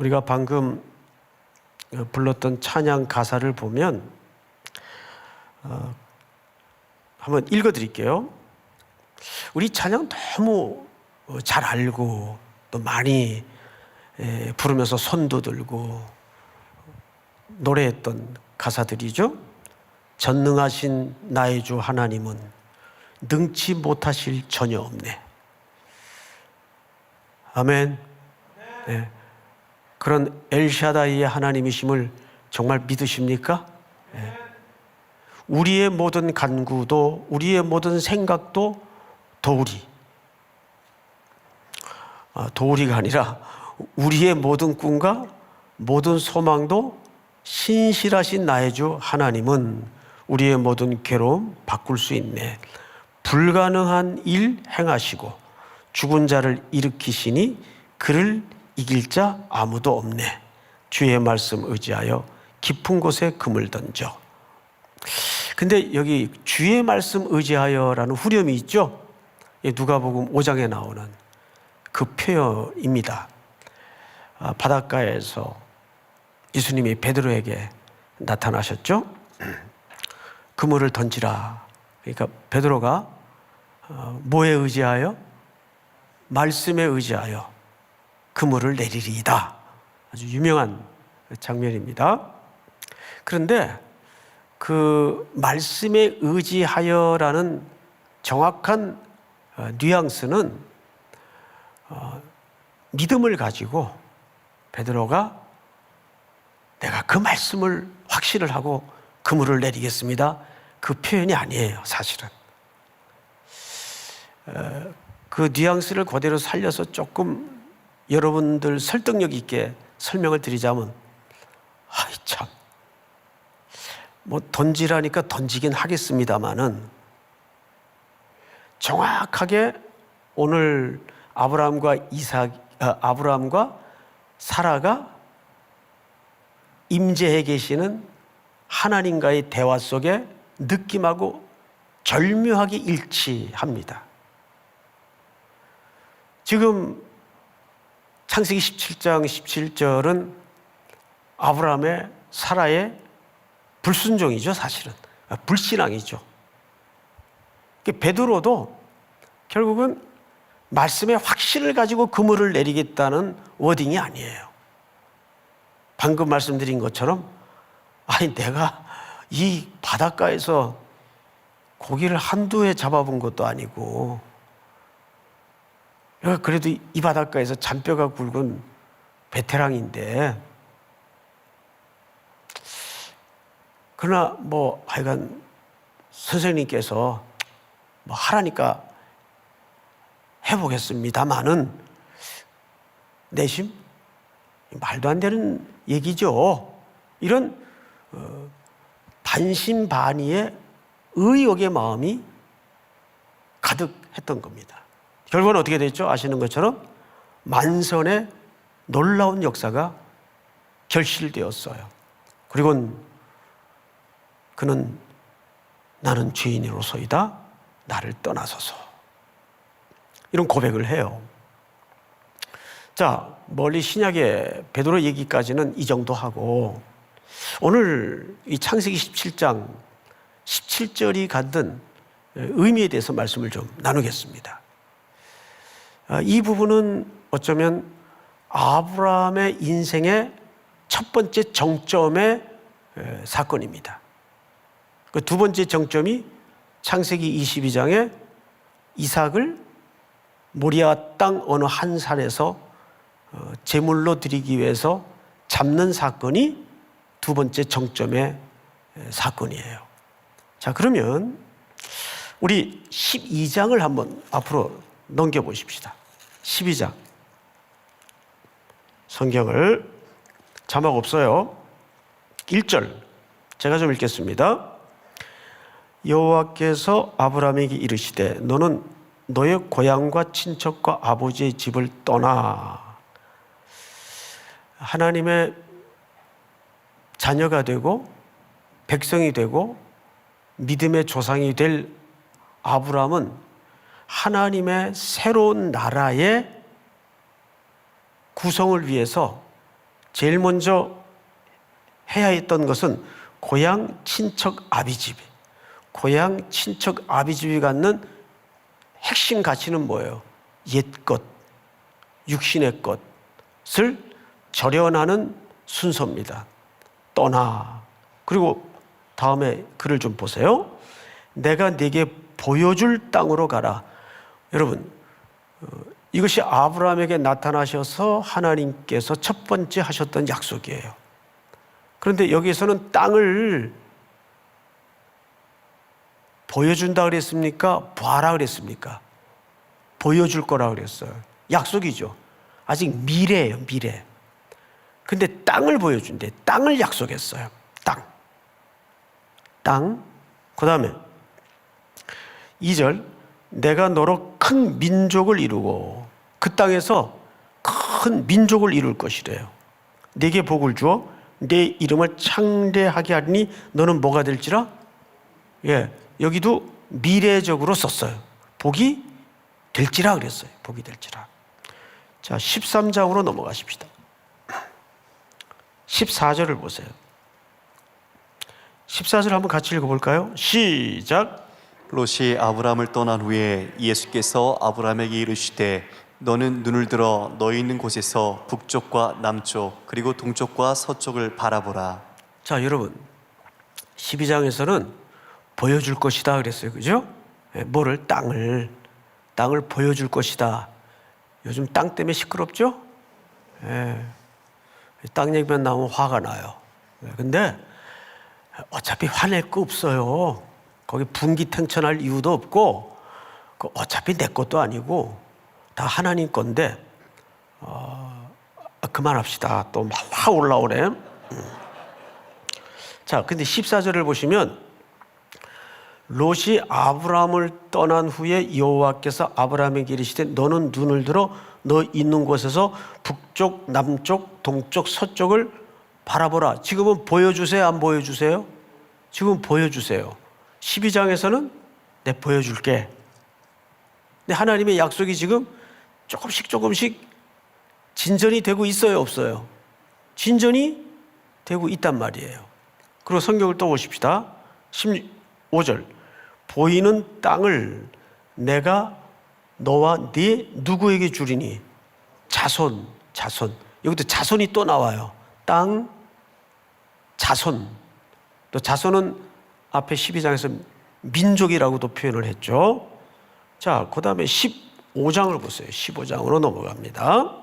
우리가 방금 불렀던 찬양 가사를 보면 한번 읽어드릴게요. 우리 찬양 너무 잘 알고 또 많이 부르면서 손도 들고 노래했던 가사들이죠. 전능하신 나의 주 하나님은 능치 못하실 전혀 없네. 아멘. 네. 그런 엘샤다이의 하나님이심을 정말 믿으십니까? 네. 우리의 모든 간구도 우리의 모든 생각도 도우리가 아니라 우리의 모든 꿈과 모든 소망도 신실하신 나의 주 하나님은 우리의 모든 괴로움 바꿀 수 있네. 불가능한 일 행하시고 죽은 자를 일으키시니 그를 이길 자 아무도 없네. 주의 말씀 의지하여 깊은 곳에 금을 던져. 근데 여기 주의 말씀 의지하여라는 후렴이 있죠. 누가복음 5장에 나오는 그 표현입니다. 바닷가에서 예수님이 베드로에게 나타나셨죠. 그물을 던지라. 그러니까 베드로가 뭐에 의지하여? 말씀에 의지하여 그물을 내리리이다. 아주 유명한 장면입니다. 그런데 그 말씀에 의지하여라는 정확한 뉘앙스는 믿음을 가지고 베드로가 내가 그 말씀을 확신을 하고 그물을 내리겠습니다. 그 표현이 아니에요, 사실은. 그 뉘앙스를 그대로 살려서 조금 여러분들 설득력 있게 설명을 드리자면, 아이 참, 뭐 던지라니까 던지긴 하겠습니다만은 정확하게 오늘 아브라함과 사라가 임재해 계시는 하나님과의 대화 속에 느낌하고 절묘하게 일치합니다. 지금 창세기 17장 17절은 아브라함의 사라의 불순종이죠, 사실은. 불신앙이죠. 베드로도 결국은 말씀의 확신을 가지고 그물을 내리겠다는 워딩이 아니에요. 방금 말씀드린 것처럼 아니 내가 이 바닷가에서 고기를 한두 해 잡아본 것도 아니고 내가 그래도 이 바닷가에서 잔뼈가 굵은 베테랑인데 그러나 뭐 하여간 선생님께서 뭐 하라니까 해보겠습니다만은 내심 말도 안 되는 얘기죠. 이런 반신반의의 의욕의 마음이 가득했던 겁니다. 결국은 어떻게 됐죠? 아시는 것처럼 만선의 놀라운 역사가 결실되었어요. 그리고 그는 나는 죄인으로서이다. 나를 떠나소서. 이런 고백을 해요. 자, 멀리 신약의 베드로 얘기까지는 이 정도 하고 오늘 이 창세기 17장 17절이 갖는 의미에 대해서 말씀을 좀 나누겠습니다. 이 부분은 어쩌면 아브라함의 인생의 첫 번째 정점의 사건입니다. 그 두 번째 정점이 창세기 22장에 이삭을 모리아 땅 어느 한 산에서 제물로 드리기 위해서 잡는 사건이 두 번째 정점의 사건이에요. 자, 그러면 우리 12장을 한번 앞으로 넘겨보십시다. 12장. 성경을 자막 없어요. 1절 제가 좀 읽겠습니다. 여호와께서 아브라함에게 이르시되 너는 너의 고향과 친척과 아버지의 집을 떠나 하나님의 자녀가 되고 백성이 되고 믿음의 조상이 될 아브라함은 하나님의 새로운 나라의 구성을 위해서 제일 먼저 해야 했던 것은 고향 친척 아비집, 고향 친척 아비집이 갖는 핵심 가치는 뭐예요? 옛것, 육신의 것을 절연하는 순서입니다. 떠나. 그리고 다음에 글을 좀 보세요. 내가 네게 보여줄 땅으로 가라. 여러분, 이것이 아브라함에게 나타나셔서 하나님께서 첫 번째 하셨던 약속이에요. 그런데 여기에서는 땅을 보여준다 그랬습니까? 봐라 그랬습니까? 보여줄 거라 그랬어요. 약속이죠. 아직 미래예요, 미래. 근데 땅을 보여준대. 땅을 약속했어요. 땅. 그 다음에 2절, 내가 너로 큰 민족을 이루고 그 땅에서 큰 민족을 이룰 것이래요. 네게 복을 주어 내 이름을 창대하게 하리니 너는 뭐가 될지라? 여기도 미래적으로 썼어요. 복이 될지라 그랬어요. 복이 될지라. 자, 13장으로 넘어가십시다. 14절을 보세요. 14절 한번 같이 읽어볼까요? 시작. 롯이 아브라함을 떠난 후에 예수께서 아브라함에게 이르시되 너는 눈을 들어 너희 있는 곳에서 북쪽과 남쪽 그리고 동쪽과 서쪽을 바라보라. 자, 여러분, 12장에서는 보여줄 것이다 그랬어요. 그죠? 뭐를? 땅을 보여줄 것이다. 요즘 땅 때문에 시끄럽죠? 땅 얘기만 나오면 화가 나요. 근데 어차피 화낼 거 없어요. 거기 분기탱천할 이유도 없고, 어차피 내 것도 아니고 다 하나님 건데 그만합시다. 또 막 올라오네. 자, 근데 14절을 보시면 롯이 아브라함을 떠난 후에 여호와께서 아브라함에게 이르시되 너는 눈을 들어 너 있는 곳에서 북쪽, 남쪽, 동쪽, 서쪽을 바라보라. 지금은 보여주세요? 안 보여주세요? 지금 보여주세요. 12장에서는 내 보여줄게. 근데 하나님의 약속이 지금 조금씩 진전이 되고 있어요? 없어요? 진전이 되고 있단 말이에요. 그리고 성경을 또 보십시다. 15절, 보이는 땅을 내가 너와 네 누구에게 주리니? 자손. 여기도 자손이 또 나와요. 땅, 자손. 또 자손은 앞에 12장에서 민족이라고도 표현을 했죠. 자, 그 다음에 15장을 보세요. 15장으로 넘어갑니다.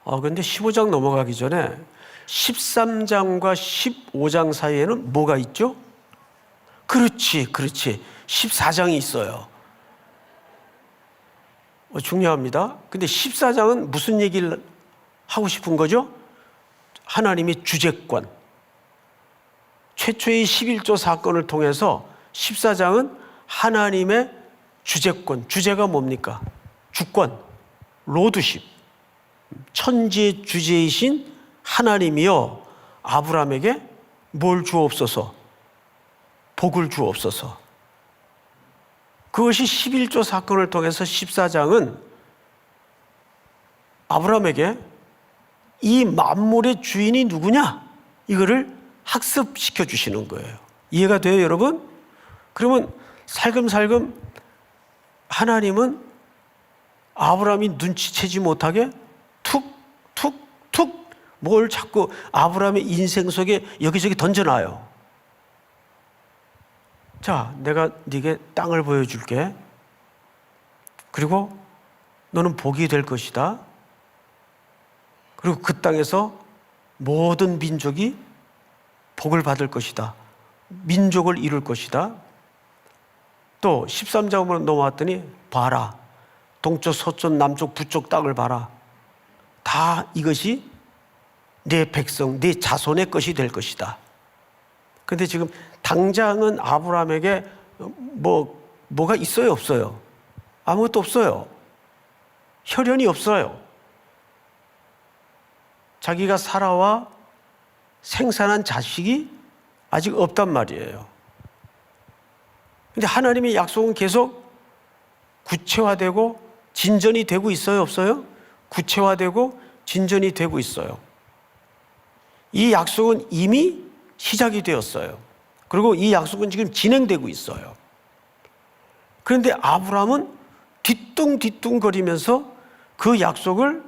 그런데 15장 넘어가기 전에 13장과 15장 사이에는 뭐가 있죠? 그렇지. 14장이 있어요. 중요합니다. 근데 14장은 무슨 얘기를 하고 싶은 거죠? 하나님의 주재권. 최초의 11조 사건을 통해서 14장은 하나님의 주재권. 주제가 뭡니까? 주권, 로드십. 천지의 주제이신 하나님이여 아브라함에게 뭘 주옵소서? 복을 주옵소서. 그것이 11조 사건을 통해서 14장은 아브라함에게 이 만물의 주인이 누구냐? 이거를 학습시켜 주시는 거예요. 이해가 돼요, 여러분? 그러면 살금살금 하나님은 아브라함이 눈치채지 못하게 툭 뭘 자꾸 아브라함의 인생 속에 여기저기 던져놔요. 자, 내가 네게 땅을 보여줄게. 그리고 너는 복이 될 것이다. 그리고 그 땅에서 모든 민족이 복을 받을 것이다. 민족을 이룰 것이다. 또 13장으로 넘어왔더니 봐라. 동쪽, 서쪽, 남쪽, 북쪽 땅을 봐라. 다 이것이 내 백성, 내 자손의 것이 될 것이다. 근데 지금 당장은 아브라함에게 뭐가 있어요, 없어요? 아무것도 없어요. 혈연이 없어요. 자기가 살아와 생산한 자식이 아직 없단 말이에요. 근데 하나님의 약속은 계속 구체화되고 진전이 되고 있어요, 없어요? 구체화되고 진전이 되고 있어요. 이 약속은 이미 시작이 되었어요. 그리고 이 약속은 지금 진행되고 있어요. 그런데 아브라함은 뒤뚱뒤뚱거리면서 그 약속을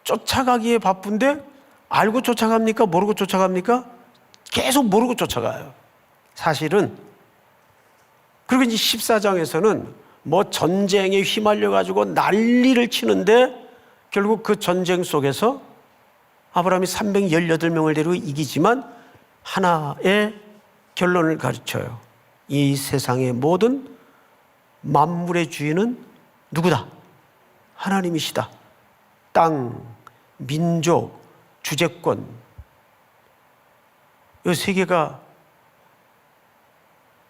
쫓아가기에 바쁜데 알고 쫓아갑니까? 모르고 쫓아갑니까? 계속 모르고 쫓아가요. 사실은. 그리고 이제 14장에서는 뭐 전쟁에 휘말려 가지고 난리를 치는데 결국 그 전쟁 속에서 아브라함이 318명을 데리고 이기지만 하나의 결론을 가르쳐요. 이 세상의 모든 만물의 주인은 누구다? 하나님이시다. 땅, 민족, 주재권, 이 세 개가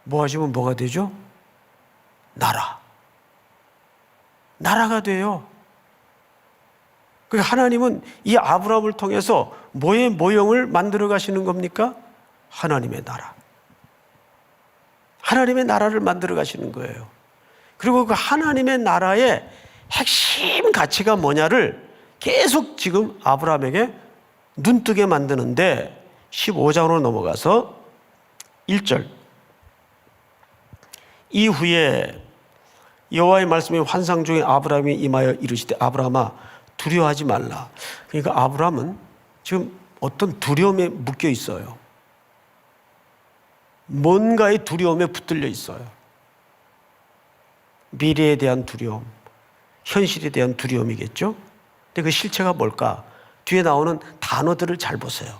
모아지면 뭐가 되죠? 나라가 돼요. 그러니까 하나님은 이 아브라함을 통해서 뭐의 모형을 만들어 가시는 겁니까? 하나님의 나라. 하나님의 나라를 만들어 가시는 거예요. 그리고 그 하나님의 나라의 핵심 가치가 뭐냐를 계속 지금 아브라함에게 눈뜨게 만드는데 15장으로 넘어가서 1절. 이후에 여호와의 말씀이 환상 중에 아브라함이 임하여 이르시되 아브라함아 두려워하지 말라. 그러니까 아브라함은 지금 어떤 두려움에 묶여 있어요. 뭔가의 두려움에 붙들려 있어요. 미래에 대한 두려움, 현실에 대한 두려움이겠죠. 근데 그 실체가 뭘까? 뒤에 나오는 단어들을 잘 보세요.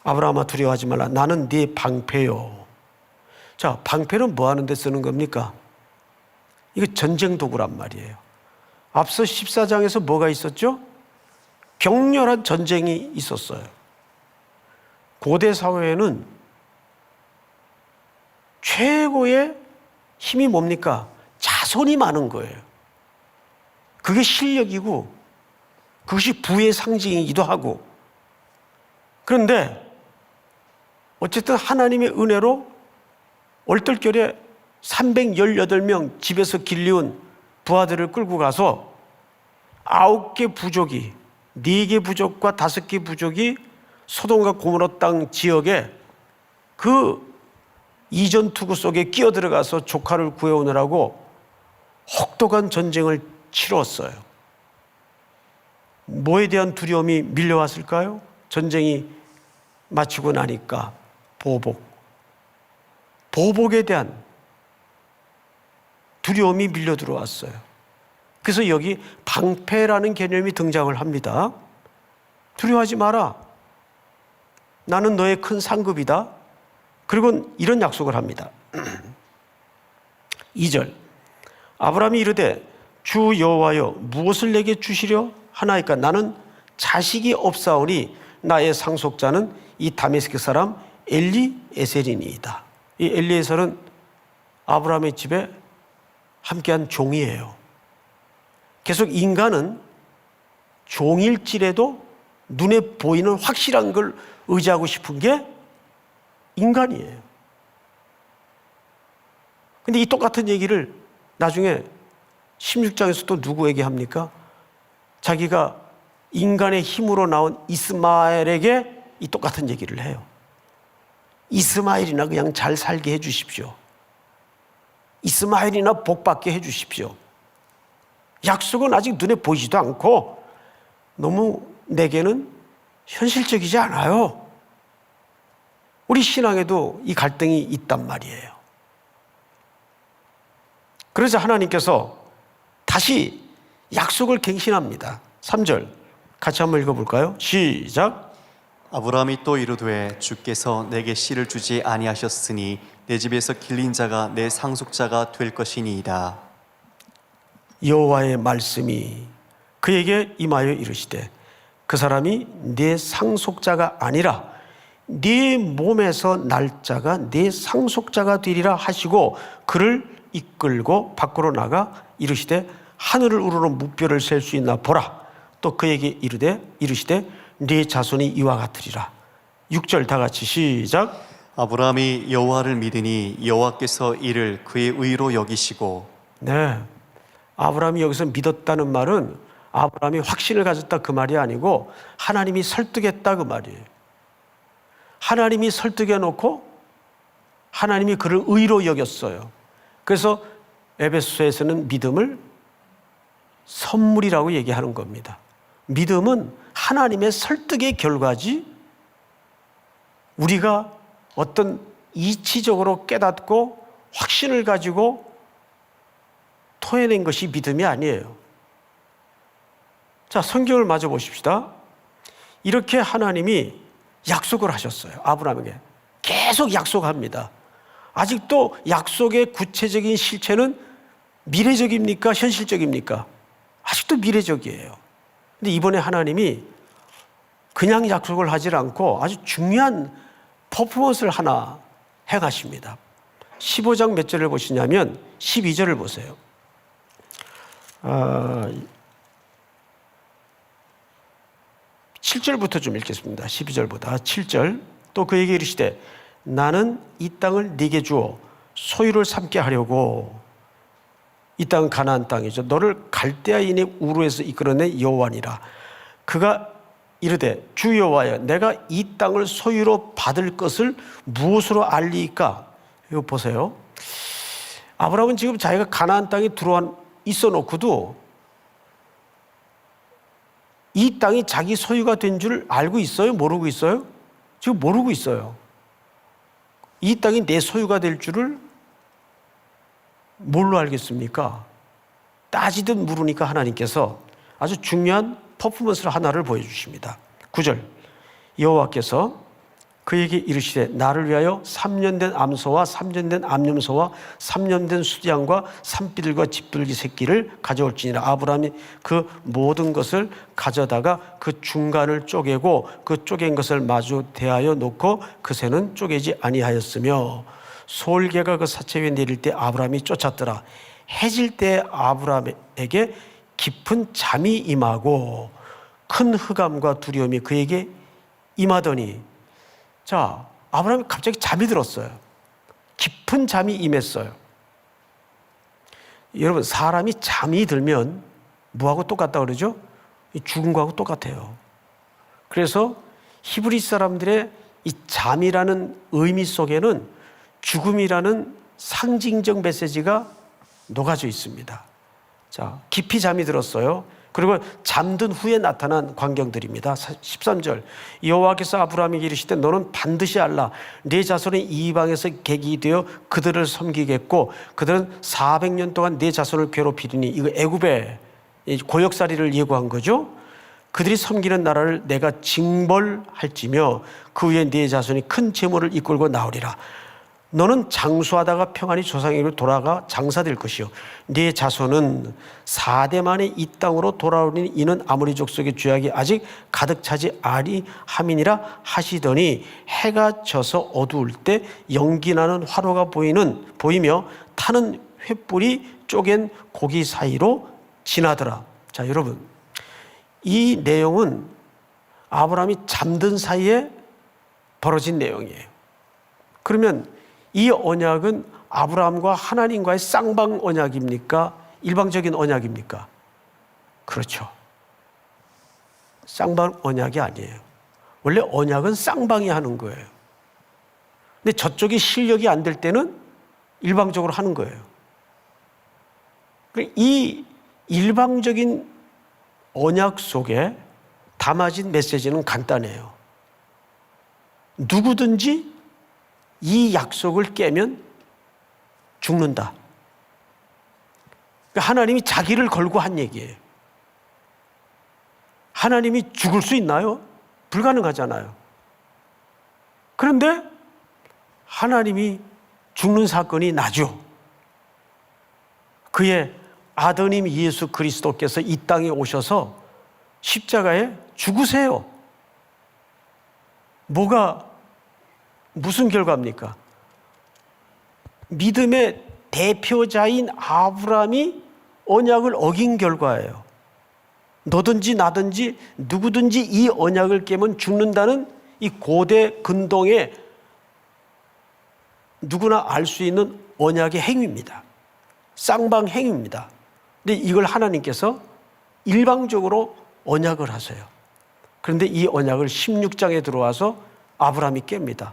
아브라함아 두려워하지 말라. 나는 네 방패요. 자, 방패는 뭐 하는 데 쓰는 겁니까? 이거 전쟁 도구란 말이에요. 앞서 14장에서 뭐가 있었죠? 격렬한 전쟁이 있었어요. 고대 사회에는 최고의 힘이 뭡니까? 자손이 많은 거예요. 그게 실력이고 그것이 부의 상징이기도 하고. 그런데 어쨌든 하나님의 은혜로 얼떨결에 318명 집에서 길리운 부하들을 끌고 가서 9개 부족이 4개 부족과 5개 부족이 소돔과 고모라 땅 지역에 그 이전 투구 속에 끼어들어가서 조카를 구해오느라고 혹독한 전쟁을 치렀어요. 뭐에 대한 두려움이 밀려왔을까요? 전쟁이 마치고 나니까 보복에 대한 두려움이 밀려 들어왔어요. 그래서 여기 방패라는 개념이 등장을 합니다. 두려워하지 마라. 나는 너의 큰 상급이다. 그리고 이런 약속을 합니다. 2절. 아브라함이 이르되 주 여호와여 무엇을 내게 주시려 하나이까? 나는 자식이 없사오니 나의 상속자는 이 다메섹 사람 엘리에셀이니이다. 이 엘리에셀은 아브라함의 집에 함께한 종이에요. 계속 인간은 종일지라도 눈에 보이는 확실한 걸 의지하고 싶은 게 인간이에요. 근데 이 똑같은 얘기를 나중에 16장에서 또 누구에게 합니까? 자기가 인간의 힘으로 나온 이스마엘에게 이 똑같은 얘기를 해요. 이스마엘이나 그냥 잘 살게 해 주십시오. 이스마엘이나 복받게 해 주십시오. 약속은 아직 눈에 보이지도 않고 너무 내게는 현실적이지 않아요. 우리 신앙에도 이 갈등이 있단 말이에요. 그래서 하나님께서 다시 약속을 갱신합니다. 3절 같이 한번 읽어볼까요? 시작. 아브라함이 또 이르되 주께서 내게 씨를 주지 아니하셨으니 내 집에서 길린 자가 내 상속자가 될 것이니이다. 여호와의 말씀이 그에게 임하여 이르시되 그 사람이 네 상속자가 아니라 네 몸에서 날 자가 네 상속자가 되리라 하시고 그를 이끌고 밖으로 나가 이르시되 하늘을 우러러 무뼈를 셀 수 있나 보라. 또 그에게 이르시되 네 자손이 이와 같으리라. 6절 다 같이 시작. 아브라함이 여호와를 믿으니 여호와께서 이를 그의 의로 여기시고. 네, 아브라함이 여기서 믿었다는 말은 아브라함이 확신을 가졌다 그 말이 아니고 하나님이 설득했다 그 말이에요. 하나님이 설득해 놓고 하나님이 그를 의로 여겼어요. 그래서 에베소서에서는 믿음을 선물이라고 얘기하는 겁니다. 믿음은 하나님의 설득의 결과지 우리가 어떤 이치적으로 깨닫고 확신을 가지고 토해낸 것이 믿음이 아니에요. 자, 성경을 마저 보십시다. 이렇게 하나님이 약속을 하셨어요. 아브라함에게 계속 약속합니다. 아직도 약속의 구체적인 실체는 미래적입니까? 현실적입니까? 아직도 미래적이에요. 근데 이번에 하나님이 그냥 약속을 하지 않고 아주 중요한 퍼포먼스를 하나 행하십니다. 15장 몇 절을 보시냐면 12절을 보세요. 7절부터 좀 읽겠습니다. 12절보다 7절. 또 그에게 이르시되 나는 이 땅을 네게 주어 소유를 삼게 하려고. 이 땅은 가나안 땅이죠. 너를 갈대아인의 우르에서 이끌어낸 여호와니라. 그가 이르되 주 여호와여 내가 이 땅을 소유로 받을 것을 무엇으로 알리이까? 이거 보세요. 아브라함은 지금 자기가 가나안 땅에 들어와 있어 놓고도 이 땅이 자기 소유가 된 줄 알고 있어요? 모르고 있어요? 지금 모르고 있어요. 이 땅이 내 소유가 될 줄을 뭘로 알겠습니까? 따지듯 물으니까 하나님께서 아주 중요한 퍼포먼스를 하나를 보여주십니다. 9절 여호와께서 그에게 이르시되 나를 위하여 3년 된 암소와 3년 된 암염소와 3년 된 수양과 산비둘과 집들기 새끼를 가져올지니라. 아브라함이 그 모든 것을 가져다가 그 중간을 쪼개고 그 쪼갠 것을 마주 대하여 놓고 그 새는 쪼개지 아니하였으며 솔개가 그 사체 위에 내릴 때 아브라함이 쫓았더라. 해질 때 아브라함에게 깊은 잠이 임하고 큰 흑암과 두려움이 그에게 임하더니, 자, 아브라함이 갑자기 잠이 들었어요. 깊은 잠이 임했어요. 여러분, 사람이 잠이 들면 뭐하고 똑같다 그러죠? 죽은 거하고 똑같아요. 그래서 히브리 사람들의 이 잠이라는 의미 속에는 죽음이라는 상징적 메시지가 녹아져 있습니다. 자, 깊이 잠이 들었어요. 그리고 잠든 후에 나타난 광경들입니다. 13절 여호와께서 아브라함에게 이르시되 너는 반드시 알라. 네 자손은 이방에서 객이 되어 그들을 섬기겠고 그들은 400년 동안 네 자손을 괴롭히리니, 이거 애굽의 고역살이를 예고한 거죠. 그들이 섬기는 나라를 내가 징벌할지며 그 위에 네 자손이 큰 재물을 이끌고 나오리라. 너는 장수하다가 평안히 조상에게로 돌아가 장사될 것이요 네 자손은 4대 만에 이 땅으로 돌아오니 이는 아모리 족속의 죄악이 아직 가득 차지 아니함이니라 하시더니 해가 져서 어두울 때 연기나는 화로가 보이며 타는 횃불이 쪼갠 고기 사이로 지나더라. 자, 여러분, 이 내용은 아브라함이 잠든 사이에 벌어진 내용이에요. 그러면 이 언약은 아브라함과 하나님과의 쌍방 언약입니까? 일방적인 언약입니까? 그렇죠. 쌍방 언약이 아니에요. 원래 언약은 쌍방이 하는 거예요. 근데 저쪽이 실력이 안 될 때는 일방적으로 하는 거예요. 이 일방적인 언약 속에 담아진 메시지는 간단해요. 누구든지 이 약속을 깨면 죽는다. 하나님이 자기를 걸고 한 얘기예요. 하나님이 죽을 수 있나요? 불가능하잖아요. 그런데 하나님이 죽는 사건이 나죠. 그의 아드님 예수 그리스도께서 이 땅에 오셔서 십자가에 죽으세요. 무슨 결과입니까? 믿음의 대표자인 아브라함이 언약을 어긴 결과예요. 너든지 나든지 누구든지 이 언약을 깨면 죽는다는 이 고대 근동에 누구나 알 수 있는 언약의 행위입니다. 쌍방 행위입니다. 근데 이걸 하나님께서 일방적으로 언약을 하세요. 그런데 이 언약을 16장에 들어와서 아브라함이 깹니다.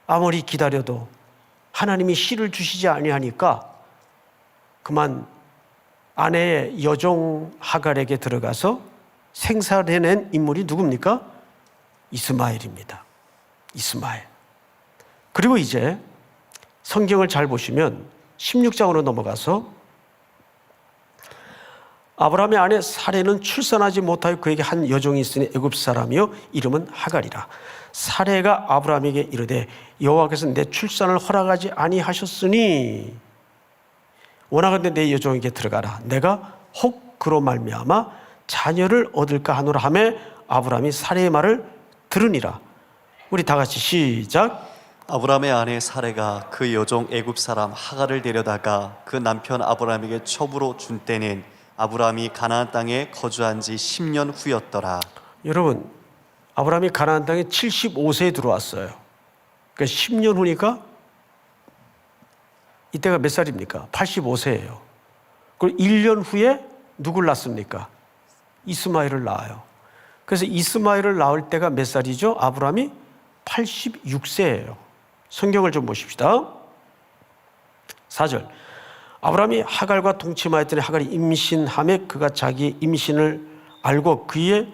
아무리 기다려도 하나님이 씨를 주시지 아니하니까 그만 아내의 여종 하갈에게 들어가서 생사해낸 인물이 누굽니까? 이스마엘입니다. 이스마엘. 그리고 이제 성경을 잘 보시면 16장으로 넘어가서 아브라함의 아내 사레는 출산하지 못하여 그에게 한 여종이 있으니 애굽 사람이요 이름은 하갈이라. 사레가 아브라함에게 이르되 여호와께서 내 출산을 허락하지 아니하셨으니 원하건대 내 여종에게 들어가라. 내가 혹 그로 말미암아 자녀를 얻을까 하노라 하매 아브라함이 사레의 말을 들으니라. 우리 다 같이 시작. 아브라함의 아내 사레가 그 여종 애굽 사람 하갈을 데려다가 그 남편 아브라함에게 첩으로 준 때는 아브라함이 가나안 땅에 거주한 지 10년 후였더라. 여러분, 아브라함이 가나안 땅에 75세에 들어왔어요. 그러니까 10년 후니까 이때가 몇 살입니까? 85세예요. 그리고 1년 후에 누굴 낳습니까? 이스마엘을 낳아요. 그래서 이스마엘을 낳을 때가 몇 살이죠? 아브라함이 86세예요. 성경을 좀 보십시다. 4절. 아브라함이 하갈과 동침하였더니 하갈이 임신하매 그가 자기 임신을 알고 그의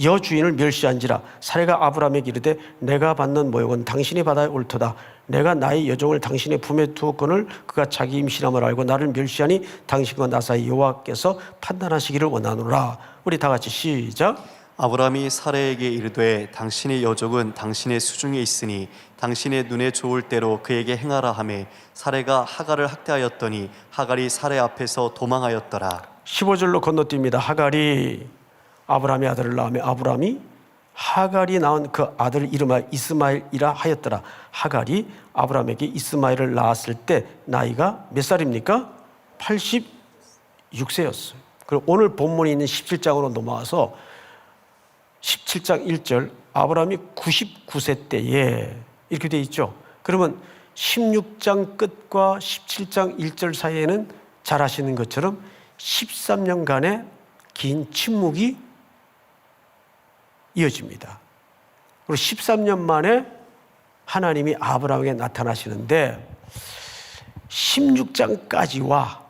여주인을 멸시한지라. 사레가 아브라함에게 이르되 내가 받는 모욕은 당신이 받아야 옳도다. 내가 나의 여종을 당신의 품에 두었거늘 그가 자기 임신함을 알고 나를 멸시하니 당신과 나 사이 여호와께서 판단하시기를 원하노라. 우리 다 같이 시작. 아브라함이 사레에게 이르되 당신의 여종은 당신의 수중에 있으니 당신의 눈에 좋을 대로 그에게 행하라 하매 사레가 하갈을 학대하였더니 하갈이 사레 앞에서 도망하였더라. 15절로 건너뜁니다. 하갈이 아브라함의 아들을 낳으며 아브라함이 하갈이 낳은 그 아들을 이름하여 이스마엘이라 하였더라. 하갈이 아브라함에게 이스마엘을 낳았을 때 나이가 몇 살입니까? 86세였어요. 그리고 오늘 본문에 있는 17장으로 넘어와서 17장 1절 아브라함이 99세 때에 이렇게 돼 있죠. 그러면 16장 끝과 17장 1절 사이에는 잘 아시는 것처럼 13년간의 긴 침묵이 이어집니다. 그리고 13년 만에 하나님이 아브라함에게 나타나시는데 16장까지와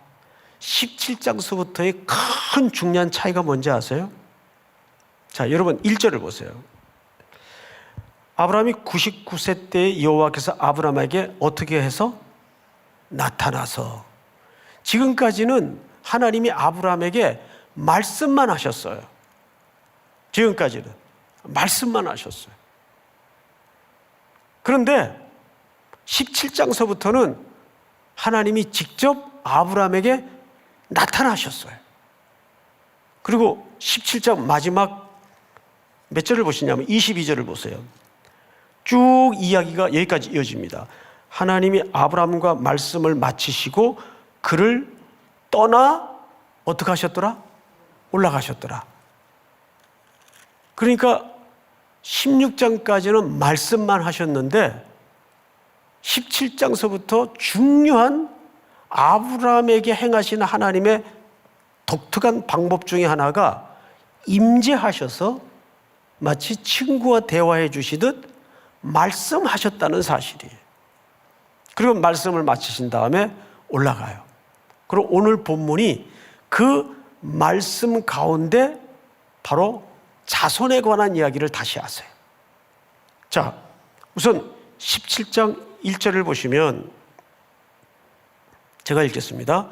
17장서부터의 큰 중요한 차이가 뭔지 아세요? 자, 여러분 1절을 보세요. 아브라함이 99세 때 여호와께서 아브라함에게 어떻게 해서 나타나서 지금까지는 하나님이 아브라함에게 말씀만 하셨어요. 지금까지는 말씀만 하셨어요. 그런데 17장서부터는 하나님이 직접 아브라함에게 나타나셨어요. 그리고 17장 마지막 몇 절을 보시냐면 22절을 보세요. 쭉 이야기가 여기까지 이어집니다. 하나님이 아브라함과 말씀을 마치시고 그를 떠나 어떻게 하셨더라? 올라가셨더라. 그러니까 16장까지는 말씀만 하셨는데 17장서부터 중요한 아브라함에게 행하시는 하나님의 독특한 방법 중에 하나가 임재하셔서 마치 친구와 대화해 주시듯 말씀하셨다는 사실이에요. 그리고 말씀을 마치신 다음에 올라가요. 그리고 오늘 본문이 그 말씀 가운데 바로 자손에 관한 이야기를 다시 하세요. 자, 우선 17장 1절을 보시면 제가 읽겠습니다.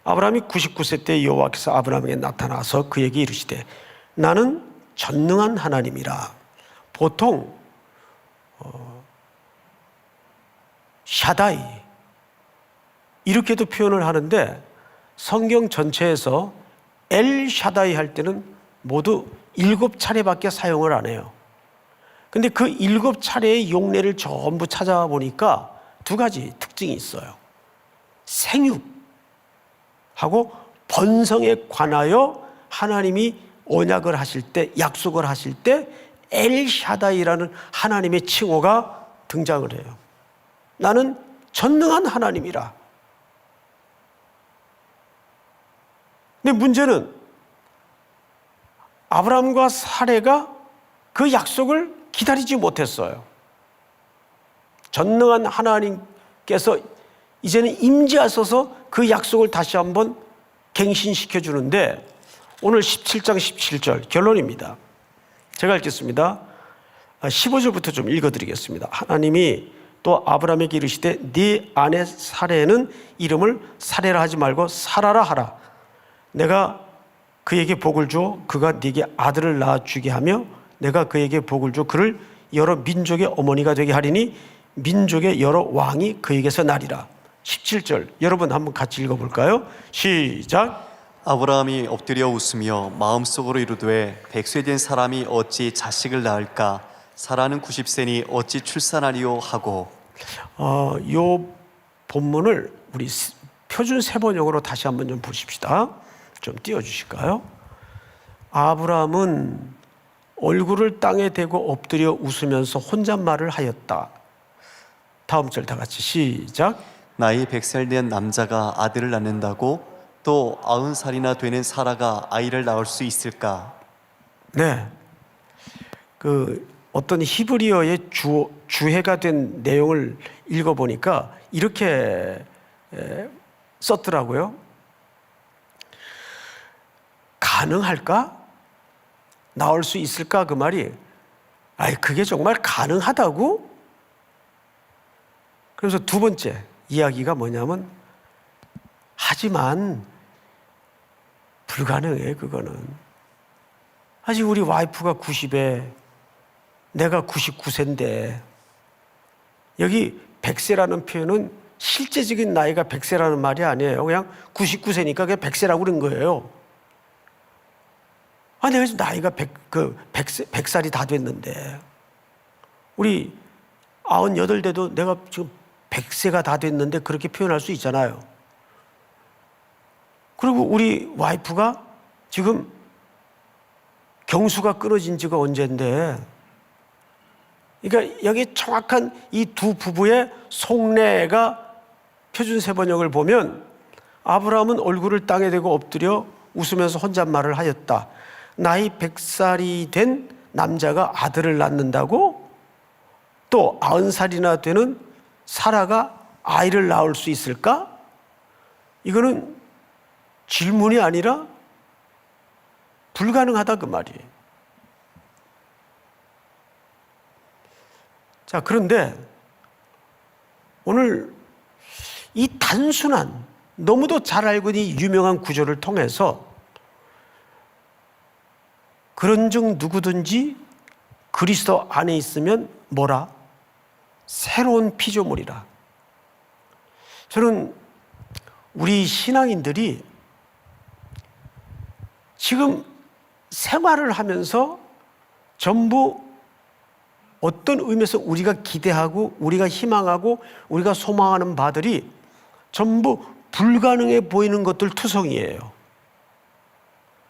아브라함이 99세 때 여호와께서 아브라함에게 나타나서 그에게 이르시되 나는 전능한 하나님이라. 보통 샤다이 이렇게도 표현을 하는데 성경 전체에서 엘 샤다이 할 때는 모두 7차례밖에 사용을 안 해요. 근데 그 7차례의 용례를 전부 찾아보니까 두 가지 특징이 있어요. 생육하고 번성에 관하여 하나님이 언약을 하실 때, 약속을 하실 때 엘샤다이라는 하나님의 칭호가 등장을 해요. 나는 전능한 하나님이라. 근데 문제는 아브라함과 사레가 그 약속을 기다리지 못했어요. 전능한 하나님께서 이제는 임재하셔서 그 약속을 다시 한번 갱신시켜 주는데, 오늘 17장 17절 결론입니다. 제가 읽겠습니다. 15절부터 좀 읽어드리겠습니다. 하나님이 또 아브라함에게 이르시되 네 아내 사레는 이름을 사레라 하지 말고 사라라 하라. 내가 그에게 복을 주어 그가 네게 아들을 낳아주게 하며 내가 그에게 복을 주어 그를 여러 민족의 어머니가 되게 하리니 민족의 여러 왕이 그에게서 나리라. 17절 여러분 한번 같이 읽어볼까요? 시작. 아브라함이 엎드려 웃으며 마음속으로 이르되 100세 된 사람이 어찌 자식을 낳을까? 사라는 90세니 어찌 출산하리요 하고. 요 본문을 우리 표준 세번역으로 다시 한번 좀 보십시다. 좀 띄워주실까요? 아브라함은 얼굴을 땅에 대고 엎드려 웃으면서 혼잣말을 하였다. 다음 절 다 같이 시작. 나이 100살 된 남자가 아들을 낳는다고? 또 90살이나 되는 사라가 아이를 낳을 수 있을까? 네. 어떤 히브리어의 주해가 된 내용을 읽어보니까 이렇게 썼더라고요. 가능할까? 나올 수 있을까? 그 말이, 그게 정말 가능하다고? 그래서 두 번째 이야기가 뭐냐면, 하지만 불가능해, 그거는. 아직 우리 와이프가 90에 내가 99세인데, 여기 100세라는 표현은 실제적인 나이가 100세라는 말이 아니에요. 그냥 99세니까 그게 100세라고 그런 거예요. 내가 지금 나이가 100살이 다 됐는데, 우리 98대도 내가 지금 100세가 다 됐는데 그렇게 표현할 수 있잖아요. 그리고 우리 와이프가 지금 경수가 끊어진 지가 언젠데, 그러니까 여기 정확한 이 두 부부의 속내가 표준 세번역을 보면, 아브라함은 얼굴을 땅에 대고 엎드려 웃으면서 혼잣말을 하였다. 나이 100살이 된 남자가 아들을 낳는다고? 또 90살이나 되는 사라가 아이를 낳을 수 있을까? 이거는 질문이 아니라 불가능하다 그 말이에요. 자, 그런데 오늘 이 단순한, 너무도 잘 알고 있는 유명한 구절을 통해서 그런즉 누구든지 그리스도 안에 있으면 뭐라? 새로운 피조물이라. 저는 우리 신앙인들이 지금 생활을 하면서 전부 어떤 의미에서 우리가 기대하고 우리가 희망하고 우리가 소망하는 바들이 전부 불가능해 보이는 것들 투성이에요.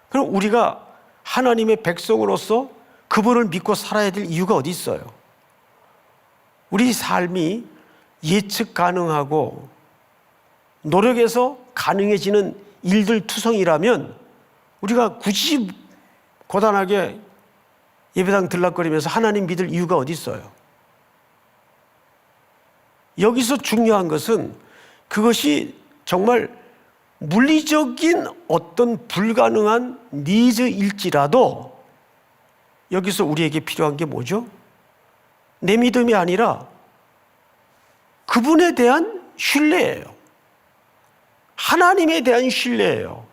그럼 우리가 하나님의 백성으로서 그분을 믿고 살아야 될 이유가 어디 있어요? 우리 삶이 예측 가능하고 노력해서 가능해지는 일들 투성이라면 우리가 굳이 고단하게 예배당 들락거리면서 하나님 믿을 이유가 어디 있어요? 여기서 중요한 것은 그것이 정말 물리적인 어떤 불가능한 니즈일지라도 여기서 우리에게 필요한 게 뭐죠? 내 믿음이 아니라 그분에 대한 신뢰예요. 하나님에 대한 신뢰예요.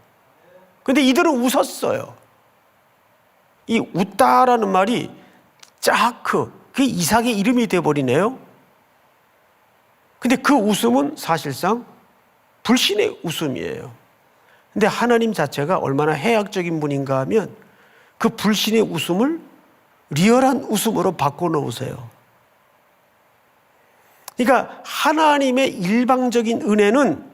근데 이들은 웃었어요. 이 웃다라는 말이 짜크, 그게 이삭의 이름이 되어버리네요. 근데 그 웃음은 사실상 불신의 웃음이에요. 근데 하나님 자체가 얼마나 해악적인 분인가 하면 그 불신의 웃음을 리얼한 웃음으로 바꿔놓으세요. 그러니까 하나님의 일방적인 은혜는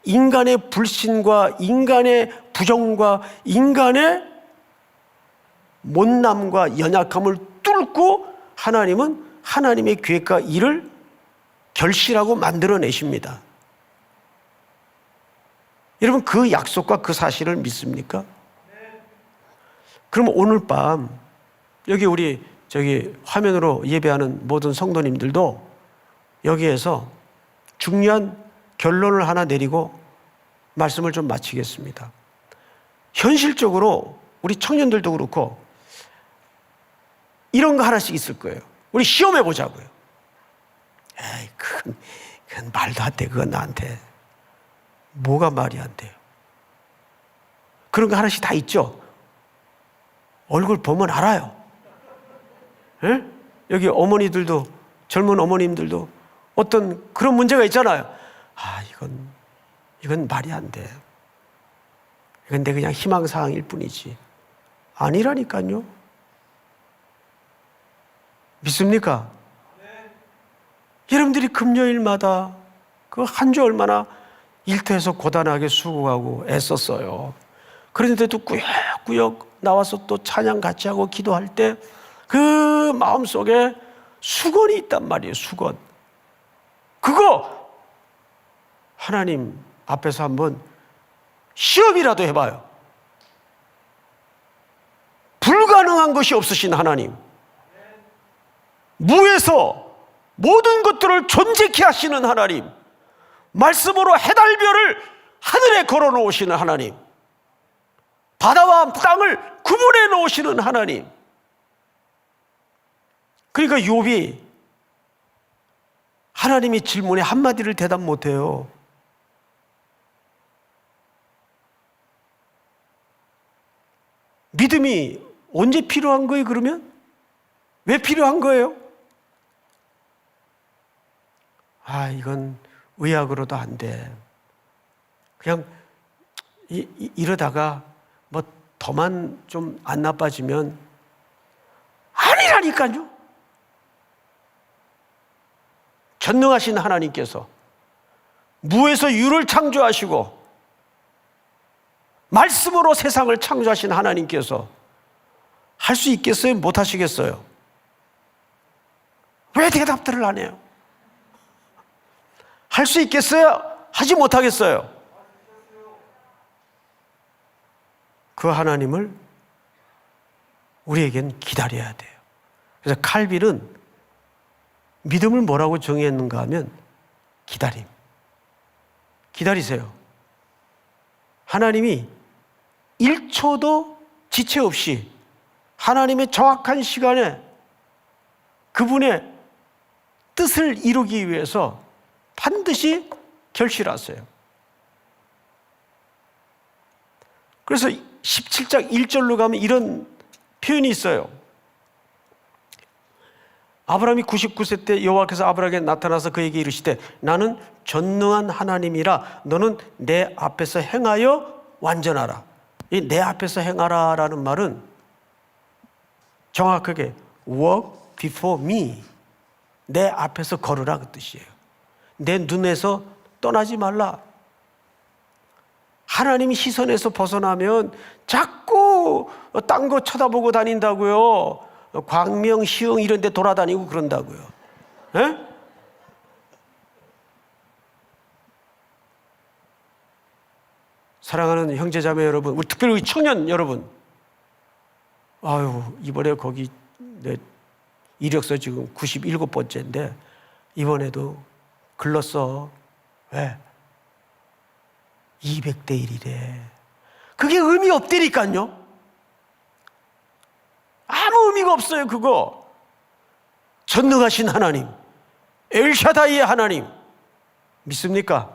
인간의 불신과 인간의 부정과 인간의 못남과 연약함을 뚫고 하나님은 하나님의 계획과 일을 결실하고 만들어내십니다. 여러분, 그 약속과 그 사실을 믿습니까? 그러면 오늘 밤 여기 우리 화면으로 예배하는 모든 성도님들도 여기에서 중요한 결론을 하나 내리고 말씀을 좀 마치겠습니다. 현실적으로 우리 청년들도 그렇고 이런 거 하나씩 있을 거예요. 우리 시험해 보자고요. 에이, 그건 말도 안 돼. 그건 나한테. 뭐가 말이 안 돼요? 그런 거 하나씩 다 있죠? 얼굴 보면 알아요. 에? 여기 어머니들도, 젊은 어머님들도 어떤 그런 문제가 있잖아요. 아, 이건 말이 안 돼. 이건 내 그냥 희망사항일 뿐이지. 아니라니까요. 믿습니까? 여러분들이 금요일마다 그 한 주 얼마나 일터에서 고단하게 수고하고 애썼어요. 그런데도 꾸역꾸역 나와서 또 찬양 같이 하고 기도할 때 그 마음속에 수건이 있단 말이에요. 수건. 그거 하나님 앞에서 한번 시험이라도 해봐요. 불가능한 것이 없으신 하나님, 무에서 모든 것들을 존재케 하시는 하나님, 말씀으로 해달별을 하늘에 걸어 놓으시는 하나님, 바다와 땅을 구분해 놓으시는 하나님. 그러니까 욥이 하나님이 질문에 한마디를 대답 못해요. 믿음이 언제 필요한 거예요, 그러면? 왜 필요한 거예요? 아, 이건 의학으로도 안 돼. 그냥 이러다가 뭐 더만 좀 안 나빠지면 아니라니까요. 전능하신 하나님께서 무에서 유를 창조하시고 말씀으로 세상을 창조하신 하나님께서 할 수 있겠어요? 못 하시겠어요? 왜 대답들을 안 해요? 할 수 있겠어요? 하지 못하겠어요? 그 하나님을 우리에겐 기다려야 돼요. 그래서 칼빌은 믿음을 뭐라고 정의했는가 하면 기다림. 기다리세요. 하나님이 1초도 지체 없이 하나님의 정확한 시간에 그분의 뜻을 이루기 위해서 반드시 결실하세요. 그래서 17장 1절로 가면 이런 표현이 있어요. 아브라함이 99세 때 여호와께서 아브라함에게 나타나서 그에게 이르시되 나는 전능한 하나님이라 너는 내 앞에서 행하여 완전하라. 이 내 앞에서 행하라라는 말은 정확하게 walk before me, 내 앞에서 걸으라 그 뜻이에요. 내 눈에서 떠나지 말라. 하나님 시선에서 벗어나면 자꾸 딴 거 쳐다보고 다닌다고요. 광명, 시흥 이런 데 돌아다니고 그런다고요. 에? 사랑하는 형제자매 여러분, 우리 특별히 우리 청년 여러분, 아유, 이번에 거기 내 이력서 지금 97번째인데 이번에도 글렀어. 왜? 200대 1이래. 그게 의미 없다니까요. 아무 의미가 없어요. 그거 전능하신 하나님, 엘샤다이의 하나님 믿습니까?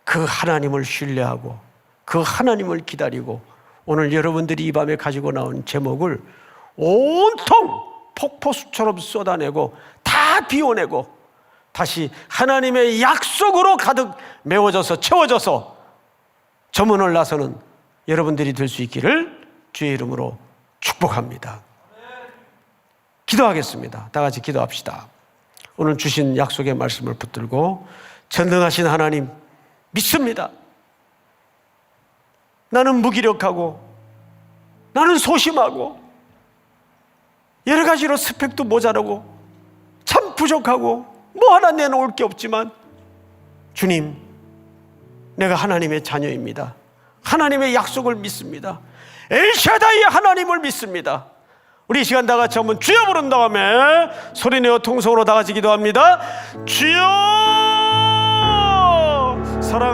그 하나님을 신뢰하고 그 하나님을 기다리고 오늘 여러분들이 이 밤에 가지고 나온 제목을 온통 폭포수처럼 쏟아내고 다 비워내고 다시 하나님의 약속으로 가득 메워져서 채워져서 저문을 나서는 여러분들이 될 수 있기를 주의 이름으로 축복합니다. 기도하겠습니다. 다 같이 기도합시다. 오늘 주신 약속의 말씀을 붙들고 전능하신 하나님 믿습니다. 나는 무기력하고 나는 소심하고 여러 가지로 스펙도 모자라고 참 부족하고 뭐 하나 내놓을 게 없지만 주님, 내가 하나님의 자녀입니다. 하나님의 약속을 믿습니다. 엘샤다이 하나님을 믿습니다. 우리 이 시간 다 같이 한번 주여 부른 다음에 소리내어 통성으로 다 같이 기도합니다. 주여! 사랑하시는